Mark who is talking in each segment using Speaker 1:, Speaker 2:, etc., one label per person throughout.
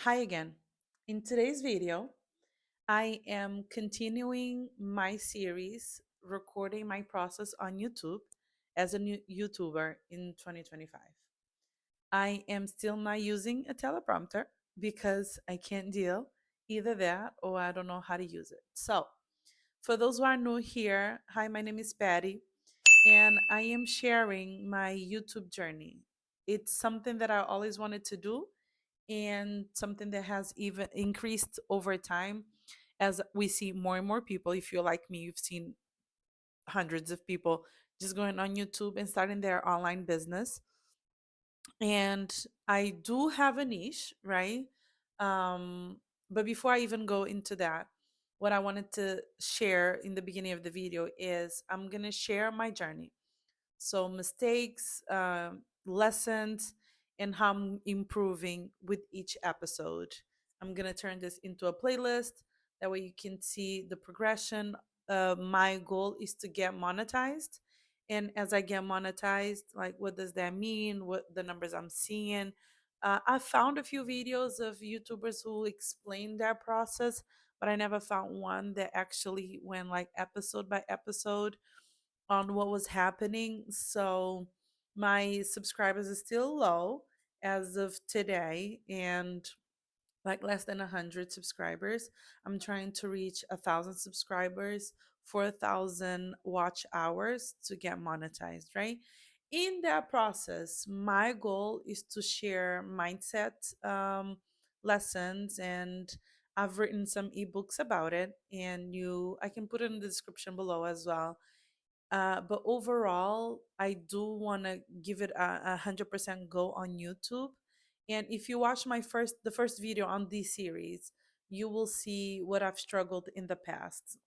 Speaker 1: Hi again. In today's video, I am continuing my series recording my process on YouTube as a new YouTuber in 2025. I am still not using a teleprompter because I can't deal either that or I don't know how to use it. So, for those who are new here, hi, my name is Patty and I am sharing my YouTube journey. It's something that I always wanted to do and something that has even increased over time as we see more and more people. If you're like me, you've seen hundreds of people just going on YouTube and starting their online business. And I do have a niche, right? Um, but before I even go into that, what I wanted to share in the beginning of the video is I'm going to share my journey. So, mistakes, lessons, and how I'm improving with each episode. I'm going to turn this into a playlist. That way, you can see the progression. My goal is to get monetized. And as I get monetized, like what does that mean? What the numbers I'm seeing? I found a few videos of YouTubers who explain their process, but I never found one that actually went like episode by episode on what was happening. So my subscribers are still low as of today and like less than 100 subscribers. I'm trying to reach 1,000 subscribers, 4,000 watch hours to get monetized, right? In that process, my goal is to share mindset lessons, and I've written some ebooks about it, and I can put it in the description below as well. But overall, I do want to give it a 100% go on YouTube. And if you watch the first video on this series, you will see what I've struggled in the past,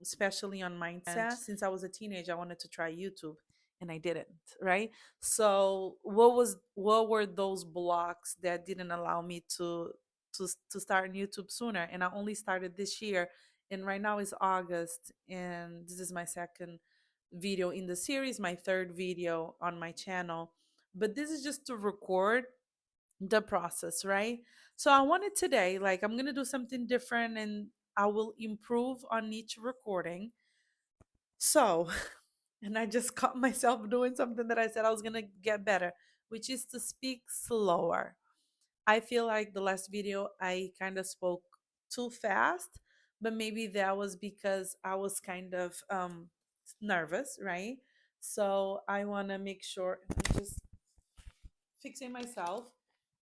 Speaker 1: especially on mindset. Since I was a teenager, I wanted to try YouTube and I didn't, right? So what were those blocks that didn't allow me to start YouTube sooner? And I only started this year, and right now is August, and this is my second video in the series, my third video on my channel. But this is just to record the process, right? So I wanted today, like, I'm going to do something different and I will improve on each recording. So, and I just caught myself doing something that I said I was going to get better, which is to speak slower. I feel like the last video I kind of spoke too fast, but maybe that was because I was kind of nervous, right? So I want to make sure I'm just fixing myself.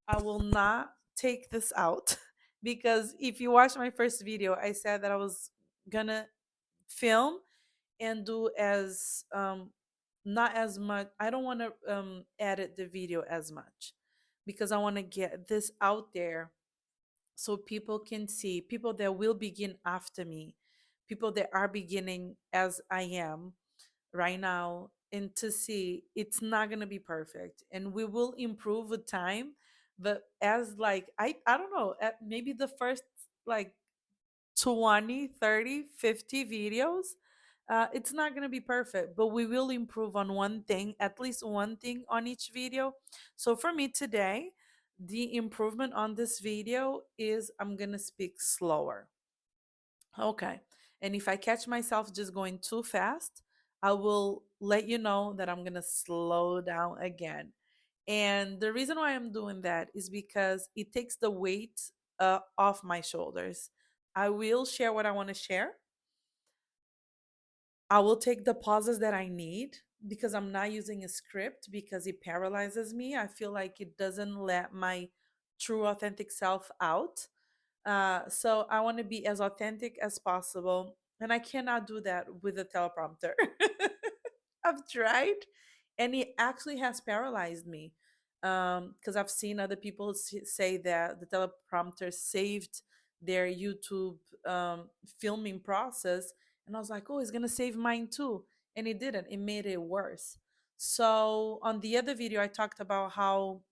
Speaker 1: I will not take this out because if you watch my first video, I said that I was gonna film and do as not as much. I don't want to edit the video as much because I want to get this out there so people can see, people that will begin after me, people that are beginning as I am right now, and to see it's not going to be perfect and we will improve with time. But as like I don't know, at maybe the first like 20, 30, 50 videos, it's not going to be perfect, but we will improve on one thing, at least one thing on each video. So for me today, the improvement on this video is I'm going to speak slower. Okay. And if I catch myself just going too fast, I will let you know that I'm going to slow down again. And the reason why I'm doing that is because it takes the weight off my shoulders. I will share what I want to share. I will take the pauses that I need because I'm not using a script because it paralyzes me. I feel like it doesn't let my true authentic self out. So I want to be as authentic as possible. And I cannot do that with a teleprompter. I've tried and it actually has paralyzed me. Because I've seen other people say that the teleprompter saved their YouTube filming process. And I was like, oh, it's going to save mine too. And it didn't, it made it worse. So on the other video, I talked about how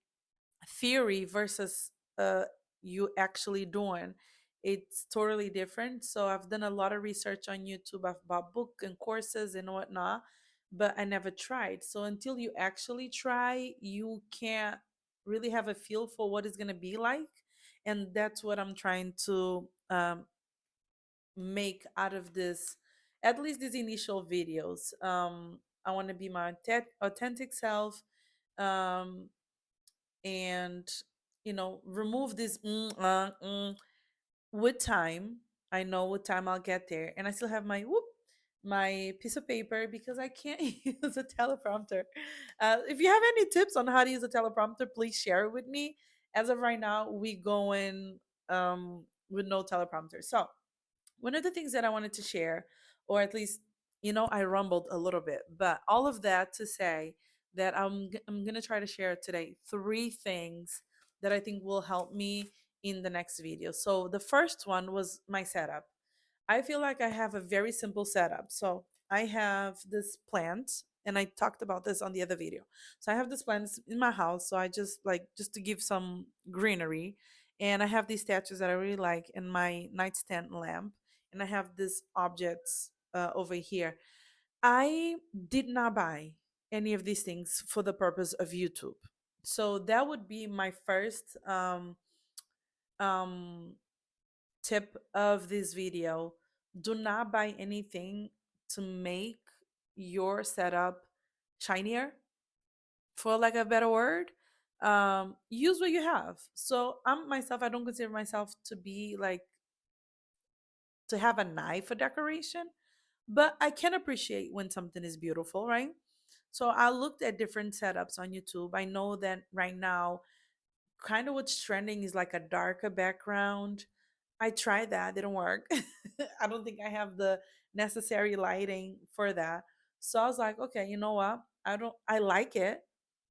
Speaker 1: theory versus uh, you actually doing, it's totally different. So I've done a lot of research on YouTube. I've bought book and courses and whatnot, but I never tried. So until you actually try, you can't really have a feel for what it's going to be like. And that's what I'm trying to make out of this, at least these initial videos. I want to be my authentic self, um, and remove this with time. I know with time I'll get there, and I still have my piece of paper because I can't use a teleprompter. If you have any tips on how to use a teleprompter, please share it with me. As of right now, we going with no teleprompter. So one of the things that I wanted to share, or at least, I rumbled a little bit, but all of that to say that I'm gonna try to share today three things that I think will help me in the next video. So the first one was my setup. I feel like I have a very simple setup. So I have this plant, and I talked about this on the other video. So I have this plant in my house. So I just to give some greenery. And I have these statues that I really like in my nightstand lamp. And I have these objects over here. I did not buy any of these things for the purpose of YouTube. So that would be my first um, tip of this video. Do not buy anything to make your setup shinier, for like a better word. Use what you have. So I'm myself, I don't consider myself to be like to have a knife for decoration, but I can appreciate when something is beautiful, right? So I looked at different setups on YouTube. I know that right now kind of what's trending is like a darker background. I tried that, didn't work. I don't think I have the necessary lighting for that. So I was like, okay, you know what? I like it,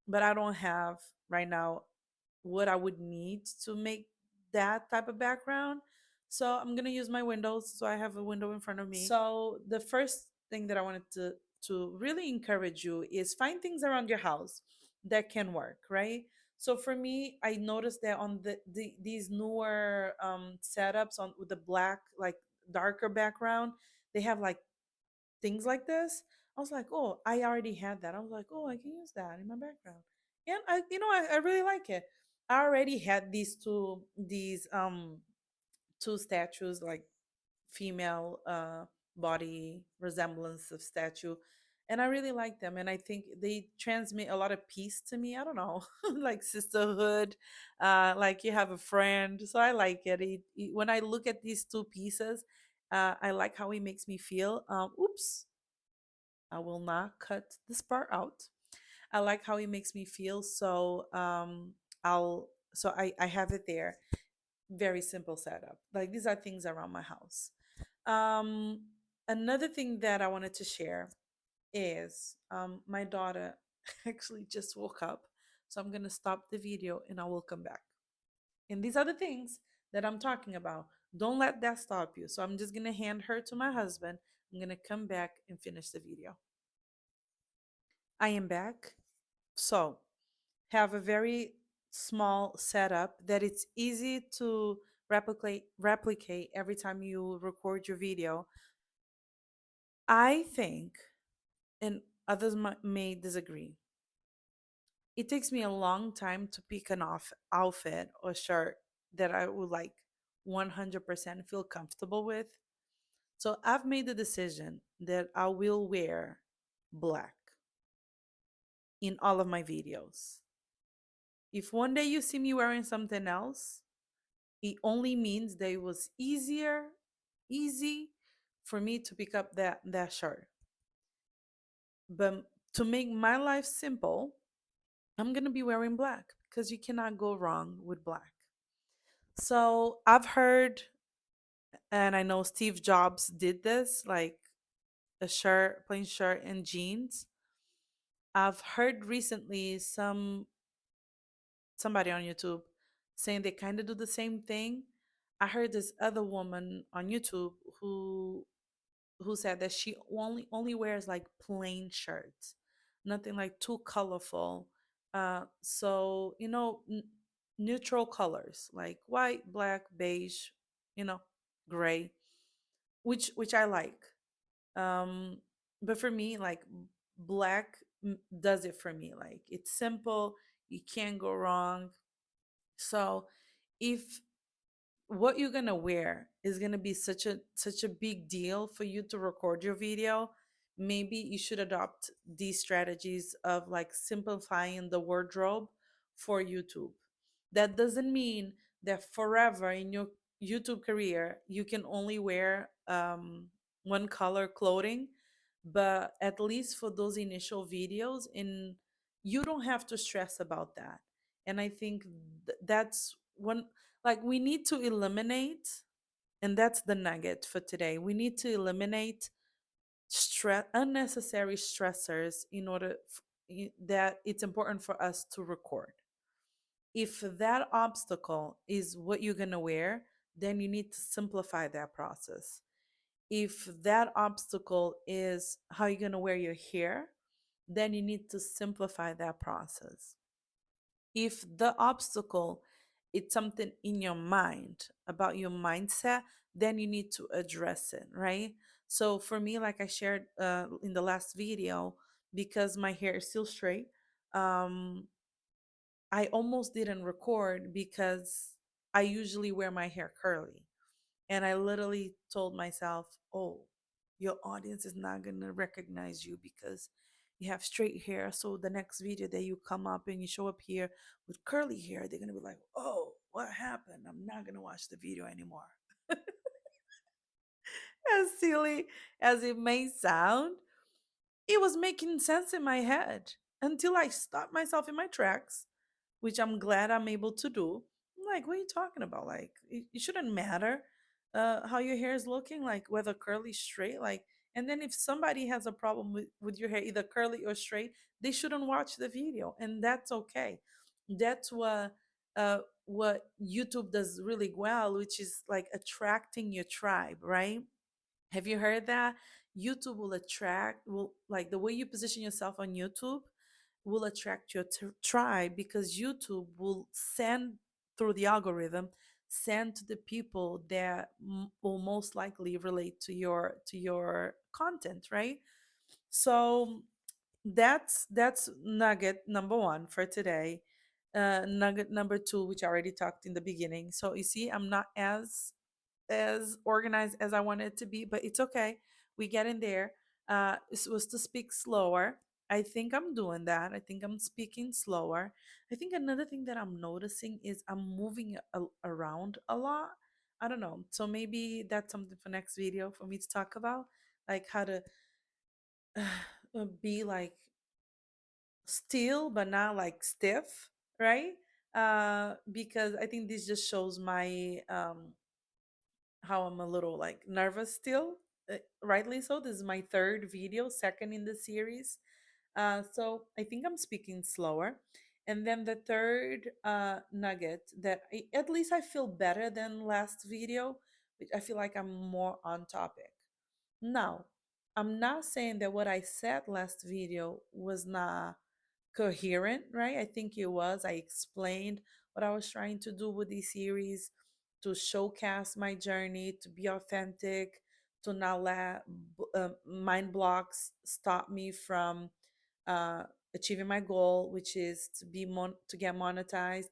Speaker 1: but I don't have right now what I would need to make that type of background. So I'm gonna use my windows. So I have a window in front of me. So the first thing that I wanted to really encourage you is find things around your house that can work, right? So for me, I noticed that on these newer setups on with the black like darker background, they have like things like this. I was like, oh, I already had that. I was like, oh, I can use that in my background, and I really like it. I already had these two statues, like female body resemblance of statue, and I really like them, and I think they transmit a lot of peace to me. I don't know, like sisterhood, like you have a friend. So I like it. When I look at these two pieces, I like how it makes me feel. Oops, I will not cut this part out. I like how it makes me feel. So I have it there. Very simple setup. Like these are things around my house. Um Another thing that I wanted to share is my daughter actually just woke up. So I'm gonna stop the video and I will come back. And these are the things that I'm talking about. Don't let that stop you. So I'm just gonna hand her to my husband. I'm gonna come back and finish the video. I am back. So, have a very small setup that it's easy to replicate every time you record your video. I think, and others may disagree, it takes me a long time to pick an outfit or shirt that I would like 100% feel comfortable with. So I've made the decision that I will wear black in all of my videos. If one day you see me wearing something else, it only means that it was easy for me to pick up that shirt. But to make my life simple, I'm gonna be wearing black because you cannot go wrong with black. So I've heard, and I know Steve Jobs did this, like a shirt, plain shirt and jeans. I've heard recently somebody on YouTube saying they kind of do the same thing. I heard this other woman on YouTube who said that she only wears like plain shirts, nothing like too colorful. So neutral colors like white, black, beige, you know, gray, which I like. Um, but for me, like black does it for me. Like it's simple, you can't go wrong. So if what you're gonna wear is gonna be such a big deal for you to record your video. Maybe you should adopt these strategies of like simplifying the wardrobe for YouTube. That doesn't mean that forever in your YouTube career you can only wear one color clothing, but at least for those initial videos, and you don't have to stress about that. And I think that's one, like we need to eliminate, and that's the nugget for today. We need to eliminate stress, unnecessary stressors in order that it's important for us to record. If that obstacle is what you're going to wear, then you need to simplify that process. If that obstacle is how you're going to wear your hair, then you need to simplify that process. If the obstacle is something in your mind about your mindset, then you need to address it, right? So for me, like I shared in the last video, because my hair is still straight, um, I almost didn't record because I usually wear my hair curly. And I literally told myself, oh, your audience is not going to recognize you because you have straight hair. So the next video that you come up and you show up here with curly hair, they're going to be like, oh, what happened? I'm not going to watch the video anymore. As silly as it may sound, it was making sense in my head until I stopped myself in my tracks, which I'm glad I'm able to do. I'm like, what are you talking about? Like, it shouldn't matter how your hair is looking, like whether curly, straight. Like, and then if somebody has a problem with your hair, either curly or straight, they shouldn't watch the video, and that's okay. That's what YouTube does really well, which is like attracting your tribe, right? Have you heard that? YouTube will attract, will like the way you position yourself on YouTube will attract your tribe, because YouTube will send through the algorithm, send to the people that will most likely relate to your content, right? So that's nugget number one for today. Nugget number two, which I already talked in the beginning. So you see, I'm not as organized as I wanted it to be, but it's okay. We get in there. It was to speak slower. I think I'm doing that. I think I'm speaking slower. I think another thing that I'm noticing is I'm moving around a lot. I don't know. So maybe that's something for next video for me to talk about, like how to be like still but not like stiff, right? Because I think this just shows my how I'm a little like nervous still. Rightly so. This is my third video, second in the series. So I think I'm speaking slower. And then the third nugget that at least I feel better than last video, which I feel like I'm more on topic. Now, I'm not saying that what I said last video was not coherent, right? I think it was. I explained what I was trying to do with this series, to showcase my journey, to be authentic, to not let mind blocks stop me from uh, achieving my goal, which is to to get monetized.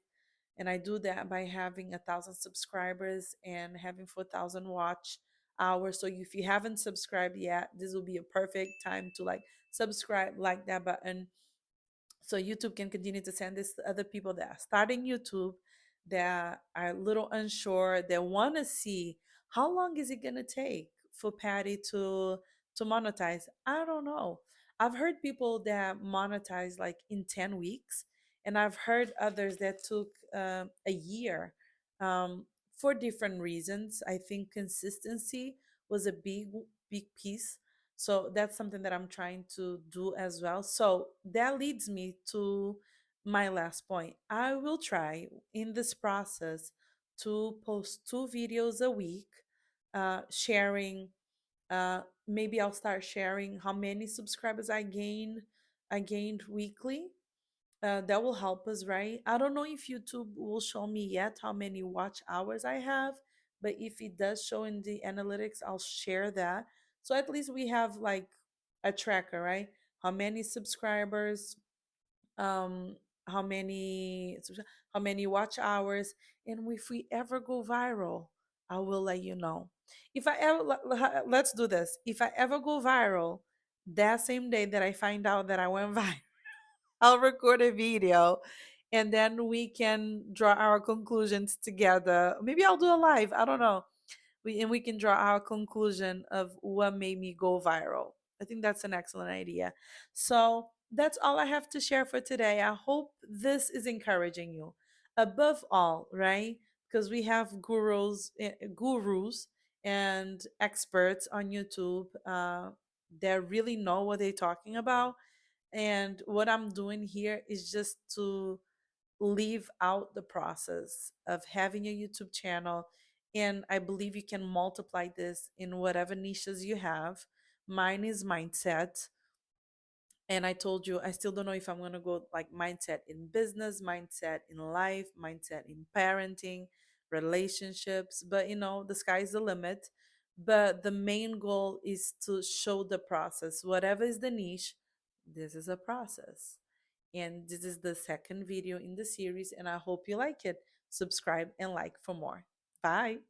Speaker 1: And I do that by having 1,000 subscribers and having 4,000 watch hours. So if you haven't subscribed yet, this will be a perfect time to like subscribe, like that button, so YouTube can continue to send this to other people that are starting YouTube, that are a little unsure, that want to see how long is it going to take for Patty to monetize. I don't know. I've heard people that monetize like in 10 weeks, and I've heard others that took a year, for different reasons. I think consistency was a big piece, so that's something that I'm trying to do as well. So that leads me to my last point. I will try in this process to post 2 videos a week, sharing. Maybe I'll start sharing how many subscribers I gained weekly. That will help us, right? I don't know if YouTube will show me yet how many watch hours I have, but if it does show in the analytics, I'll share that. So at least we have like a tracker, right? How many subscribers, how many watch hours, and if we ever go viral, I will let you know. If I ever let's do this. If I ever go viral, that same day that I find out that I went viral, I'll record a video, and then we can draw our conclusions together. Maybe I'll do a live. I don't know. We can draw our conclusion of what made me go viral. I think that's an excellent idea. So that's all I have to share for today. I hope this is encouraging you. Above all, right? Because we have gurus and experts on YouTube that really know what they're talking about. And what I'm doing here is just to leave out the process of having a YouTube channel. And I believe you can multiply this in whatever niches you have. Mine is mindset. And I told you, I still don't know if I'm going to go like mindset in business, mindset in life, mindset in parenting, relationships. But, the sky's the limit. But the main goal is to show the process. Whatever is the niche, this is a process. And this is the second video in the series, and I hope you like it. Subscribe and like for more. Bye.